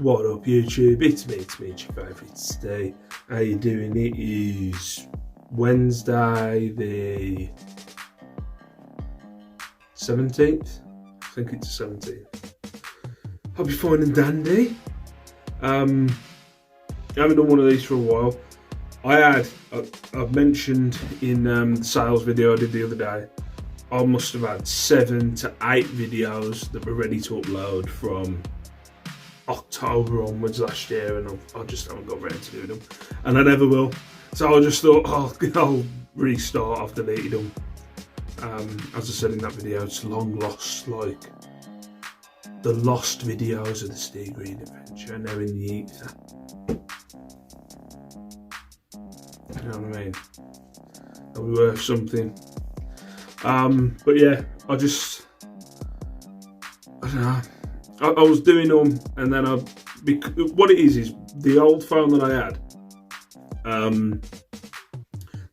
What up YouTube, it's me, your favourite Steve. How you doing? It is Wednesday the 17th, I think it's the 17th. Hope you're fine and dandy. I haven't done one of these for a while. I've mentioned in the sales video I did the other day, I must have had 7 to 8 videos that were ready to upload from October onwards last year, and I just haven't got around to doing them, and I never will. So I just thought, I'll restart. I've deleted them. As I said in that video, it's long lost, like the lost videos of the Steve Green adventure, and they're in the ether. You know what I mean? They'll be worth something. But yeah, I don't know. I was doing them, and then what it is the old phone that I had,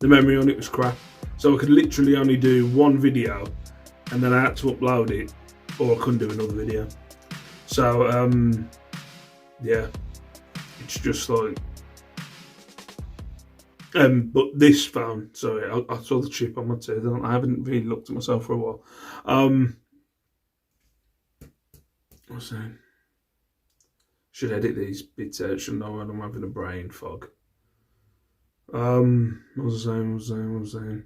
the memory on it was crap, so I could literally only do one video, and then I had to upload it, or I couldn't do another video. So yeah, it's just like, but this phone, sorry, I saw the chip on my tooth. I haven't really looked at myself for a while. What's that? Should edit these bits out, shouldn't I, when I'm having a brain fog. What was I saying?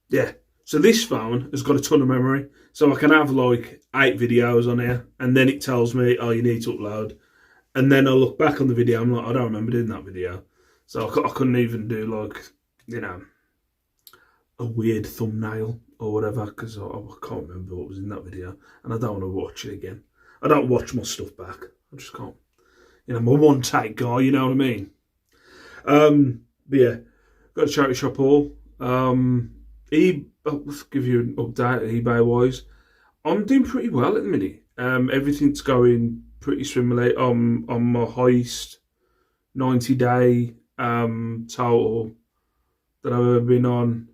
Yeah, so this phone has got a ton of memory, so I can have like 8 videos on here, and then it tells me, oh, you need to upload. And then I look back on the video, I'm like, I don't remember doing that video. So I couldn't even do, like, you know, a weird thumbnail or whatever, because I can't remember what was in that video, and I don't want to watch it again. I don't watch my stuff back. I just can't. You know, I'm a one-take guy, you know what I mean? But yeah, got a charity shop haul. I'll give you an update eBay-wise. I'm doing pretty well at the minute. Everything's going pretty swimmingly. On my highest 90-day total that I've ever been on.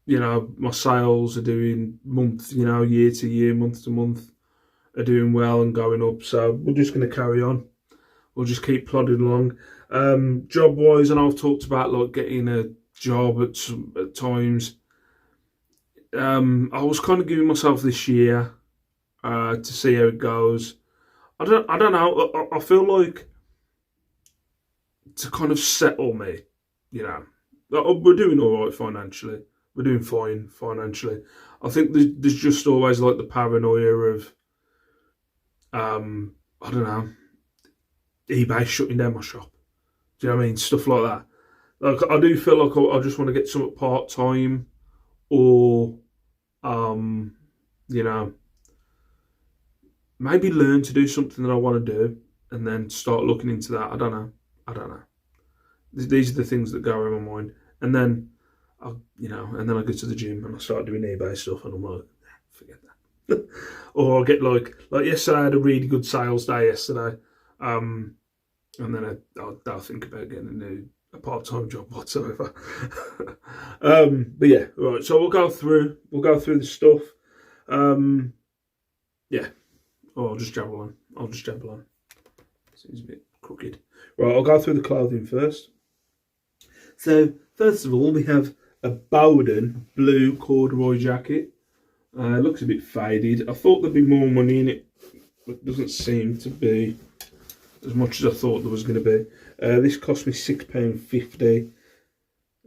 You know, my sales are doing year to year, month to month, are doing well and going up. So we're just going to carry on. We'll just keep plodding along. Job wise, and I've talked about like getting a job at times. I was kind of giving myself this year to see how it goes. I don't know. I feel like to kind of settle me, you know, we're doing all right financially. We're doing fine financially. I think there's just always like the paranoia of, I don't know, eBay shutting down my shop. Do you know what I mean? Stuff like that. Like, I do feel like I just want to get something part-time, or, you know, maybe learn to do something that I want to do, and then start looking into that. I don't know. These are the things that go in my mind. And then, I go to the gym and I start doing eBay stuff, and I'm like, forget that. Or I get like yesterday, I had a really good sales day yesterday. And then I'll think about getting a part-time job whatsoever. But yeah, right. So we'll go through the stuff. Yeah. Oh, I'll just jabble on. Seems a bit crooked. Right, I'll go through the clothing first. So first of all, we have a Bowden blue corduroy jacket. It looks a bit faded. I thought there'd be more money in it, but it doesn't seem to be as much as I thought there was going to be. This cost me £6.50.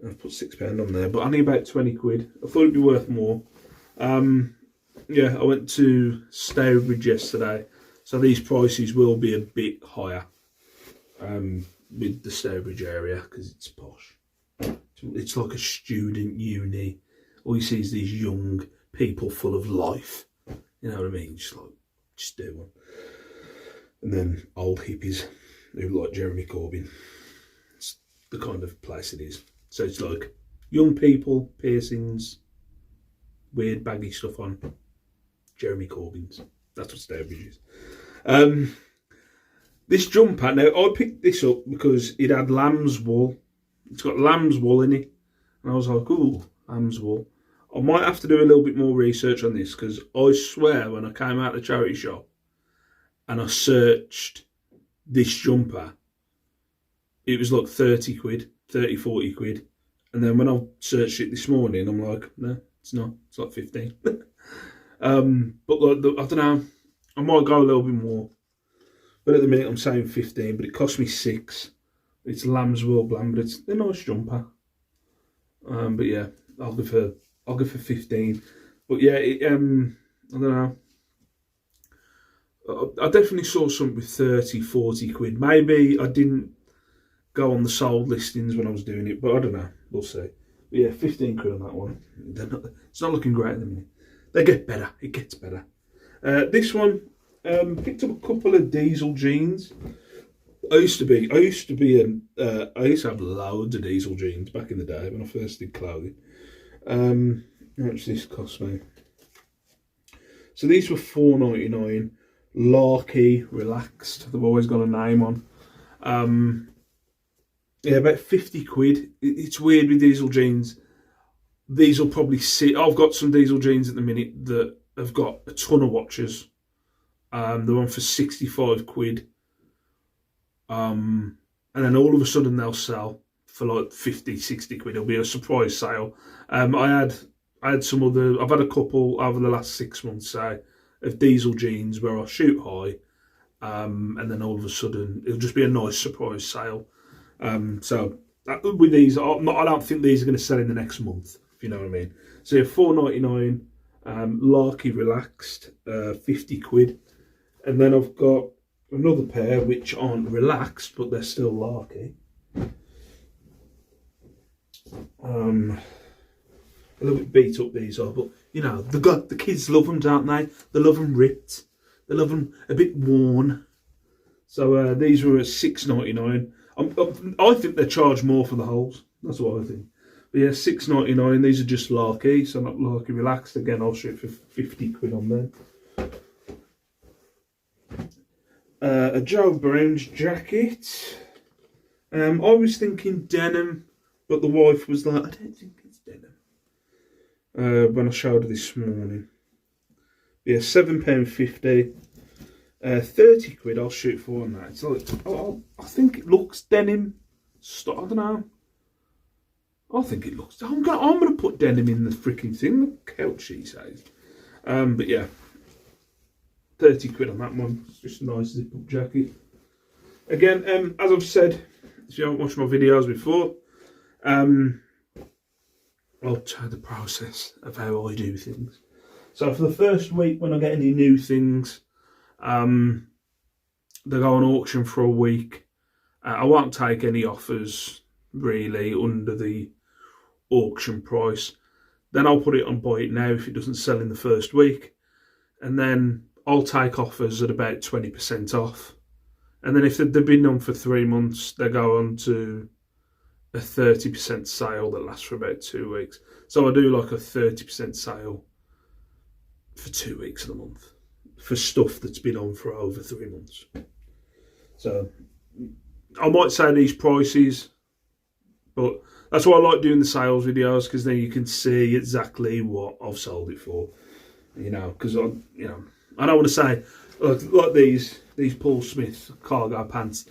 I've put £6 on there, but only about 20 quid. I thought it'd be worth more. Yeah, I went to Stourbridge yesterday, so these prices will be a bit higher with the Stourbridge area, because it's posh. It's like a student uni. All you see is these young people full of life. You know what I mean? Just do one. And then old hippies who like Jeremy Corbyn. It's the kind of place it is. So it's like young people, piercings, weird baggy stuff on. Jeremy Corbyn's. That's what Stourbridge is. This jumper, now I picked this up because it had lamb's wool. It's got lamb's wool in it. And I was like, ooh, lamb's wool. I might have to do a little bit more research on this, because I swear when I came out of the charity shop and I searched this jumper, it was like 30 quid, 30, 40 quid. And then when I searched it this morning, I'm like, no, it's not. It's like 15. But like, I don't know. I might go a little bit more. But at the minute, I'm saying 15, but it cost me 6. It's Lamb's World Bland, but it's a nice jumper. But yeah, I'll go for 15. But yeah, I don't know. I definitely saw something with 30, 40 quid. Maybe I didn't go on the sold listings when I was doing it, but I don't know. We'll see. But yeah, 15 quid on that one. It's not looking great at the minute. They get better. It gets better. This one, picked up a couple of diesel jeans. I used to have loads of diesel jeans back in the day when I first did clothing. How much this cost me? So these were $4.99. Larky, relaxed. They've always got a name on. Yeah, about 50 quid. It's weird with diesel jeans. These will probably sit. I've got some diesel jeans at the minute that have got a ton of watches. They're on for 65 quid. And then all of a sudden they'll sell for like 50, 60 quid. It'll be a surprise sale. I had some other. I've had a couple over the last 6 months, say, of diesel jeans where I shoot high, and then all of a sudden it'll just be a nice surprise sale. So with these, I don't think these are going to sell in the next month, if you know what I mean. So yeah, $4.99, Larky relaxed, 50 quid, and then I've got another pair which aren't relaxed but they're still Larky. A little bit beat up these are, but you know the kids love them, don't they? They love them ripped. They love them a bit worn. So these were at $6.99. I think they charge more for the holes. That's what I think. But yeah, $6.99. These are just Larky, so not Larky relaxed. Again, I'll shoot for 50 quid on them. A Joe Brown's jacket. I was thinking denim, but the wife was like, I don't think it's denim. When I showed her this morning. Yeah, £7.50. 30 quid I'll shoot for on that. It's like, I think it looks denim. I don't know. I think it looks. I'm gonna put denim in the freaking thing. Look how she says. But yeah, 30 quid on that one. It's just a nice zip up jacket. Again, as I've said, if you haven't watched my videos before, I'll tell you the process of how I do things. So for the first week, when I get any new things, they go on auction for a week. I won't take any offers really under the auction price. Then I'll put it on buy it now if it doesn't sell in the first week, and then I'll take offers at about 20% off. And then if they've been on for 3 months, they go on to a 30% sale that lasts for about 2 weeks. So I do like a 30% sale for 2 weeks of the month for stuff that's been on for over 3 months. So I might say these prices, but that's why I like doing the sales videos, because then you can see exactly what I've sold it for. You know, because I don't want to say like these Paul Smith cargo pants,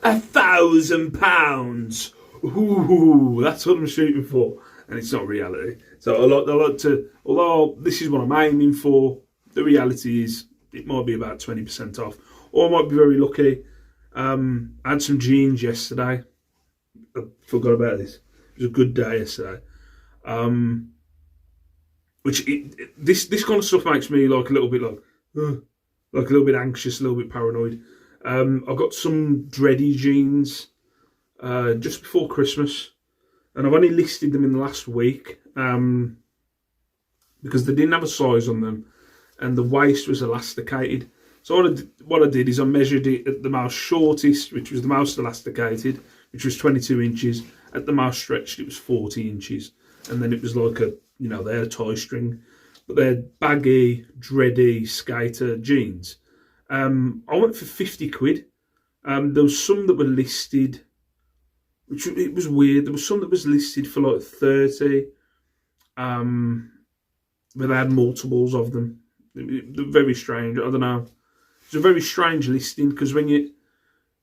£1,000. Ooh, that's what I'm shooting for, and it's not reality. So I like to, although this is what I'm aiming for, the reality is it might be about 20% off, or I might be very lucky. I had some jeans yesterday. I forgot about this. It was a good day yesterday. This kind of stuff makes me like a little bit like a little bit anxious, a little bit paranoid. I got some dready jeans just before Christmas, and I've only listed them in the last week because they didn't have a size on them, and the waist was elasticated. So what I did is I measured it at the most shortest, which was the most elasticated, which was 22 inches. At the most stretched, it was 40 inches. And then it was like they had a tie string. But they're baggy, dready, skater jeans. I went for 50 quid. There was some that were listed, it was weird. There was some that was listed for like 30. And but they had multiples of them. They're very strange. I don't know. It's a very strange listing because when you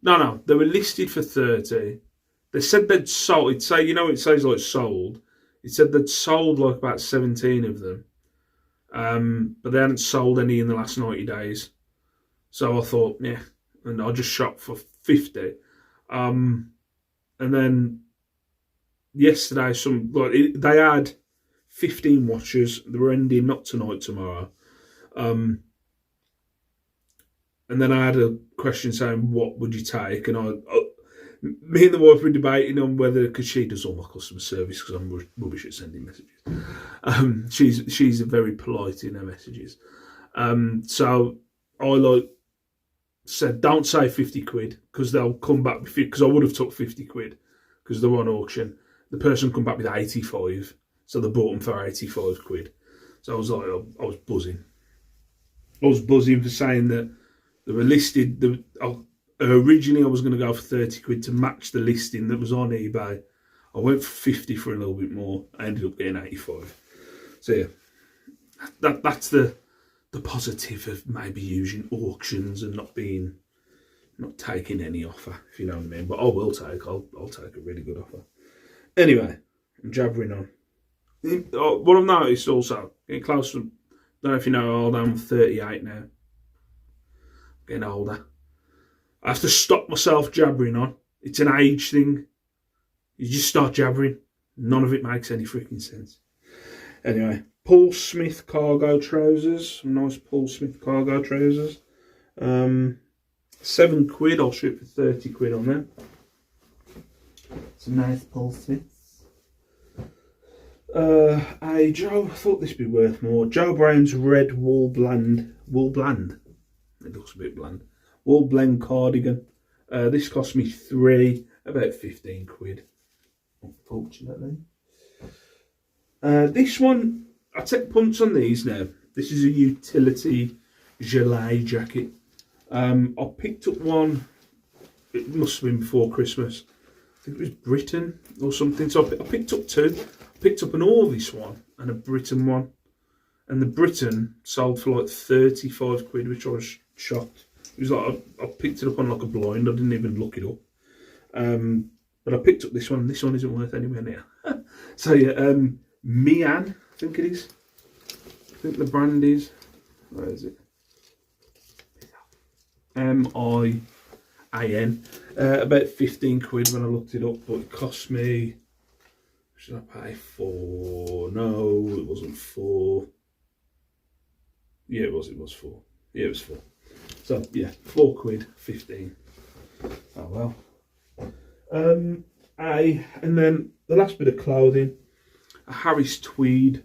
no, they were listed for 30. They said they'd sold. It say it says like sold. It said they'd sold like about 17 of them, but they hadn't sold any in the last 90 days. So I thought, yeah, and I just shot for 50. And then yesterday, they had 15 watches. They were ending not tonight, tomorrow. And then I had a question saying, "What would you take?" And me and the wife were debating on whether, because she does all my customer service, because I'm rubbish at sending messages. She's very polite in her messages. So I said, "Don't say 50 quid because they'll come back with," because I would have took 50 quid because they were on auction. The person come back with 85, so they bought them for 85 quid. So I was like, I was buzzing. I was buzzing for saying that they were listed. Originally, I was going to go for 30 quid to match the listing that was on eBay. I went for 50 for a little bit more. I ended up getting 85. So yeah, that's the positive of maybe using auctions and not taking any offer, if you know what I mean. But I'll take a really good offer. Anyway, I'm jabbering on. What I've noticed also, getting closer, I don't know if you know how old I'm 38 now. Getting older. I have to stop myself jabbering on. It's an age thing. You just start jabbering. None of it makes any freaking sense. Anyway, Paul Smith cargo trousers. Some nice Paul Smith cargo trousers. 7 quid. I'll shoot for 30 quid on them. Some nice Paul Smiths. Joe, I thought this would be worth more. Joe Brown's red wool blend. It looks a bit bland. Wool blend cardigan. This cost me about 15 quid. Unfortunately. This one, I take punts on these now. This is a utility gilet jacket. I picked up one, it must have been before Christmas. I think it was Britain or something. So I picked up two. I picked up an Orvis one and a Britain one. And the Britain sold for like 35 quid, which I was shocked. It was like, I picked it up on like a blind. I didn't even look it up. But I picked up this one. This one isn't worth anywhere near. So yeah, Mian, I think it is. I think the brand is, where is it? Mian. About 15 quid when I looked it up, but it cost me, should I pay 4? No, it wasn't 4. Yeah, it was 4. Yeah, it was 4. So yeah, 4 quid, 15. Oh well. And then the last bit of clothing, a Harris tweed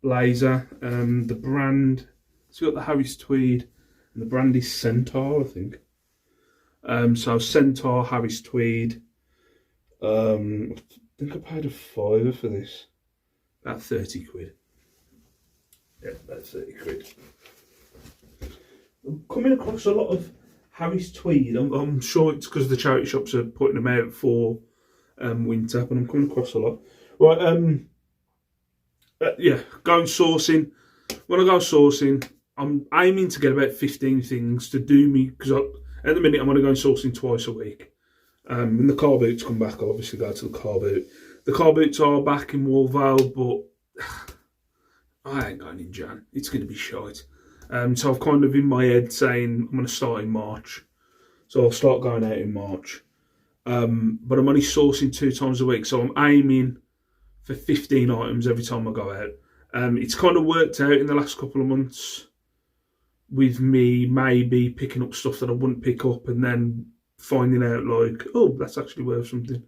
blazer. The brand, it's got the Harris tweed, and the brand is Centaur, I think. So Centaur Harris tweed. I think I paid a £5 for this. About 30 quid. Yeah, about 30 quid. I'm coming across a lot of Harris tweed. I'm sure it's because the charity shops are putting them out for winter, but I'm coming across a lot. Right, yeah, going sourcing. When I go sourcing, I'm aiming to get about 15 things to do me, because at the minute I'm only going sourcing twice a week. When the car boots come back, I'll obviously go to the car boot. The car boots are back in Wolvale, but I ain't going in Jan. It's going to be shite. So I've kind of in my head saying I'm going to start in March. So I'll start going out in March. But I'm only sourcing 2 times a week, so I'm aiming for 15 items every time I go out. It's kind of worked out in the last couple of months with me maybe picking up stuff that I wouldn't pick up and then finding out like, oh, that's actually worth something.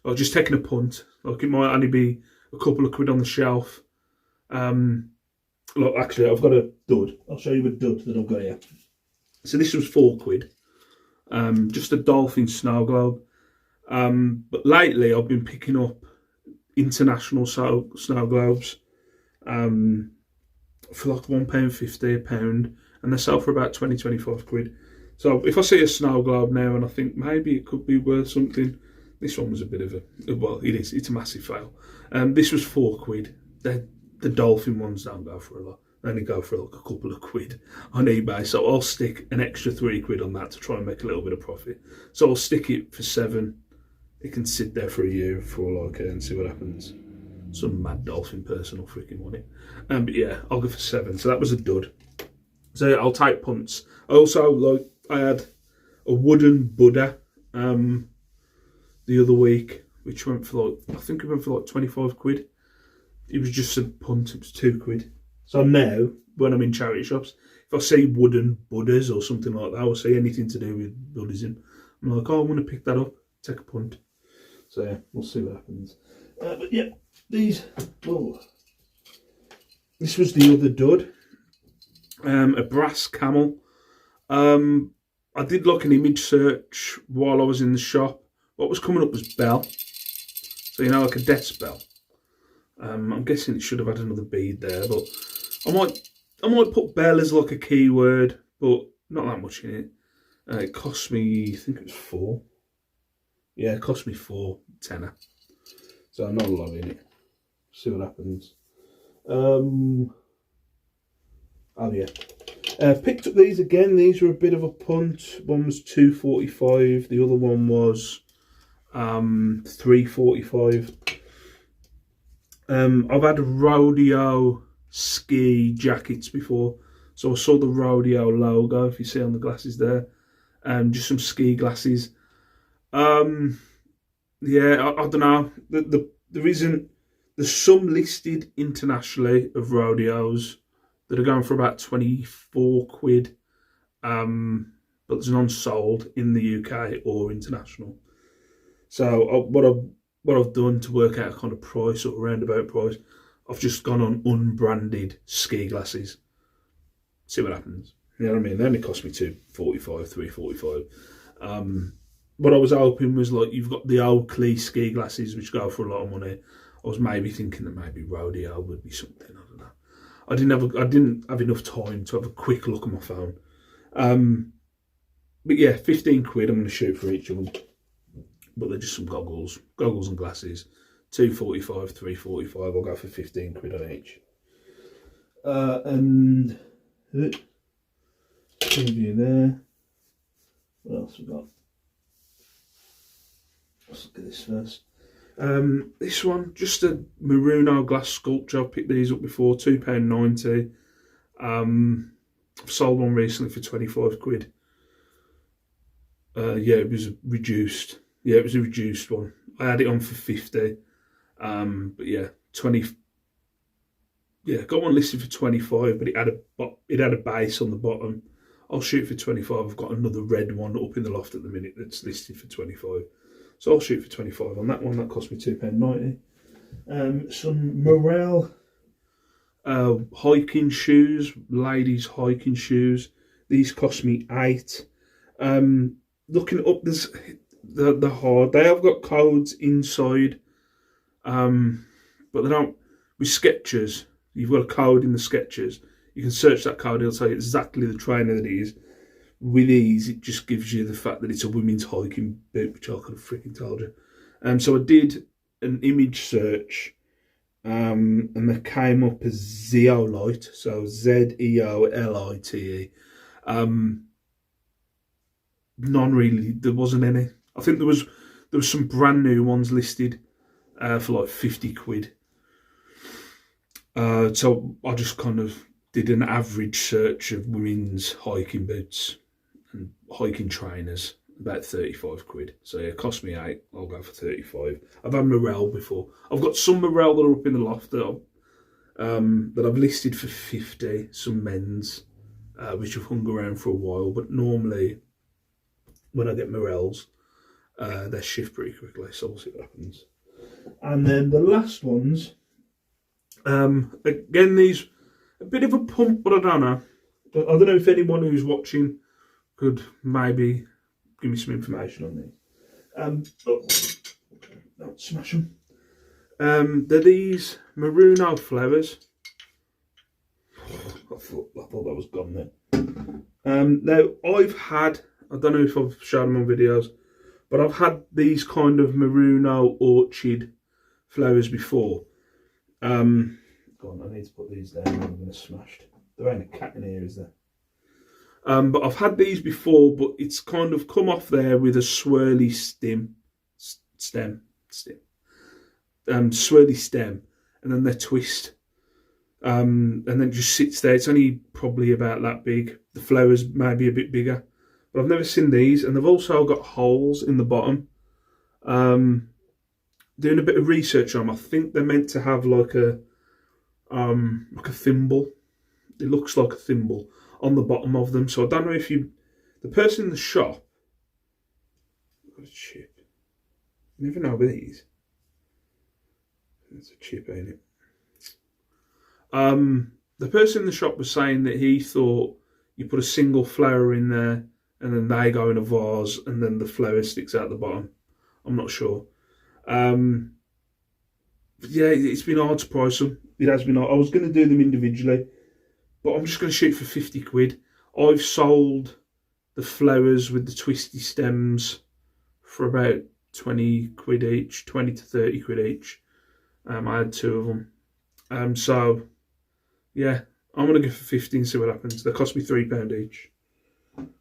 Or just taking a punt. Like it might only be a couple of quid on the shelf. Look, actually, I've got a dud. I'll show you a dud that I've got here. So this was 4 quid. Just a dolphin snow globe. But lately, I've been picking up international snow globes for like £1.50 £1, and they sell for about 20-25 quid. So if I see a snow globe now and I think maybe it could be worth something, this one was a bit of a, well, it is. It's a massive fail. This was 4 quid. They're the dolphin ones don't go for a lot. They only go for like a couple of quid on eBay. So I'll stick an extra £3 on that to try and make a little bit of profit. So I'll stick it for 7. It can sit there for a year for all I care and see what happens. Some mad dolphin person will freaking want it. But yeah, I'll go for 7. So that was a dud. So yeah, I'll take punts. I also I had a wooden Buddha the other week, which went for I think it went for 25 quid. It was just a punt, it was £2. So now, when I'm in charity shops, if I see wooden Buddhas or something like that, or see anything to do with Buddhism, I'm like, oh, I want to pick that up, take a punt. So yeah, we'll see what happens. But yeah, these, this was the other dud. A brass camel. I did like an image search while I was in the shop. What was coming up was bell. So, like a death bell. I'm guessing it should have had another bead there, but I might put bell as like a keyword, but not that much in it. It cost me, I think it was 4. Yeah, it cost me 4 tenner. So not a lot in it. See what happens. Oh yeah. Picked up these again. These were a bit of a punt. One was £2.45. The other one was £3.45. I've had rodeo ski jackets before, so I saw the rodeo logo. If you see on the glasses there, just some ski glasses. Yeah, I don't know. There's some listed internationally of rodeos that are going for about 24 quid, but there's none sold in the UK or international. So what I've done to work out a kind of price or roundabout price, I've just gone on unbranded ski glasses. See what happens. You know what I mean? They only cost me £2.45, £3.45. What I was hoping was you've got the Oakley ski glasses which go for a lot of money. I was maybe thinking that maybe rodeo would be something. I don't know. I didn't have enough time to have a quick look at my phone. But yeah, 15 quid I'm going to shoot for each of them. But they're just some goggles and glasses. £2.45, £3.45. I'll go for 15 quid on each. And preview there. What else we got? Let's look at this first. This one, just a Maruno glass sculpture. I've picked these up before, £2.90. I've sold one recently for 25 quid. Yeah, it was reduced. Yeah, it was a reduced one. I had it on for 50. But yeah, 20. Yeah, got one listed for 25, but it had a base on the bottom. I'll shoot for 25. I've got another red one up in the loft at the minute that's listed for 25. So I'll shoot for 25 on that one. That cost me £2.90. Some Morel hiking shoes, ladies hiking shoes. These cost me £8. Looking up, there's the hard. They have got codes inside, but they don't. With Skechers, you've got a code in the Skechers. You can search that code. It'll tell you exactly the trainer that it is. With these, it just gives you the fact that it's a women's hiking boot, which I could have freaking told you. So I did an image search, and they came up as Zeolite, so Zeolite. None really. There wasn't any. I think there was some brand new ones listed for 50 quid. So I just kind of did an average search of women's hiking boots and hiking trainers, about 35 quid. So yeah, it cost me 8. I'll go for 35. I've had Morel before. I've got some Morel that are up in the loft that I've listed for 50. Some men's, which have hung around for a while. But normally, when I get Morels, they shift pretty quickly. So we'll see what happens. And then the last ones, again, these a bit of a pump, but I don't know. I don't know if anyone who's watching could maybe give me some information on these. Don't smash them. They're these Maruno flowers. I thought that was gone then. Now I don't know if I've shown them on videos, but I've had these kind of Maruno orchid flowers before. Go on, I need to put these down. I'm going to smash. There ain't a cat in here, is there? But I've had these before, but it's kind of come off there with a swirly swirly stem, and then they twist, and then it just sits there. It's only probably about that big. The flowers maybe a bit bigger, but I've never seen these, and they've also got holes in the bottom. Doing a bit of research on them, I think they're meant to have like a thimble. It looks like a thimble on the bottom of them. So I don't know if the person in the shop, got a chip. You never know with these. There's a chip, ain't it? The person in the shop was saying that he thought you put a single flower in there and then they go in a vase and then the flower sticks out the bottom. I'm not sure. Yeah, it's been hard to price them. It has been hard. I was going to do them individually, but I'm just going to shoot for 50 quid. I've sold the flowers with the twisty stems for about 20 quid each, 20 to 30 quid each. I had 2 of them. So, yeah, I'm going to go for 50 and see what happens. They cost me £3 each.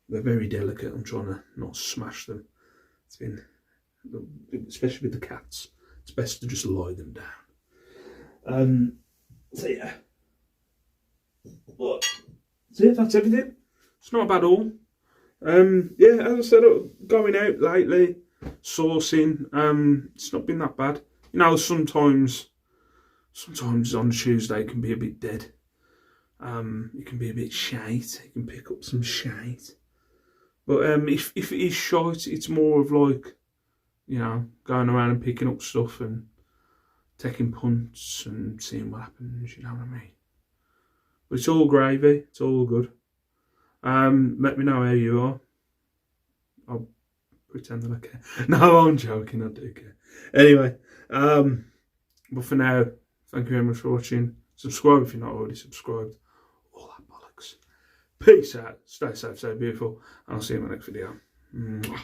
They're very delicate. I'm trying to not smash them. It's been, especially with the cats, it's best to just lie them down. So yeah. But, so yeah, that's everything. It's not bad at all. Yeah, as I said, going out lately, sourcing, it's not been that bad. You know, sometimes on Tuesday can be a bit dead. It can be a bit shite. You can pick up some shite. But if it is shite, it's more of like, you know, going around and picking up stuff and taking punts and seeing what happens, you know what I mean? But it's all gravy, it's all good. Let me know how you are. I'll pretend that I care. No, I'm joking, I do care. Anyway, but for now, thank you very much for watching. Subscribe if you're not already subscribed. All that bollocks. Peace out, stay safe, stay beautiful, and I'll see you in my next video. Mwah.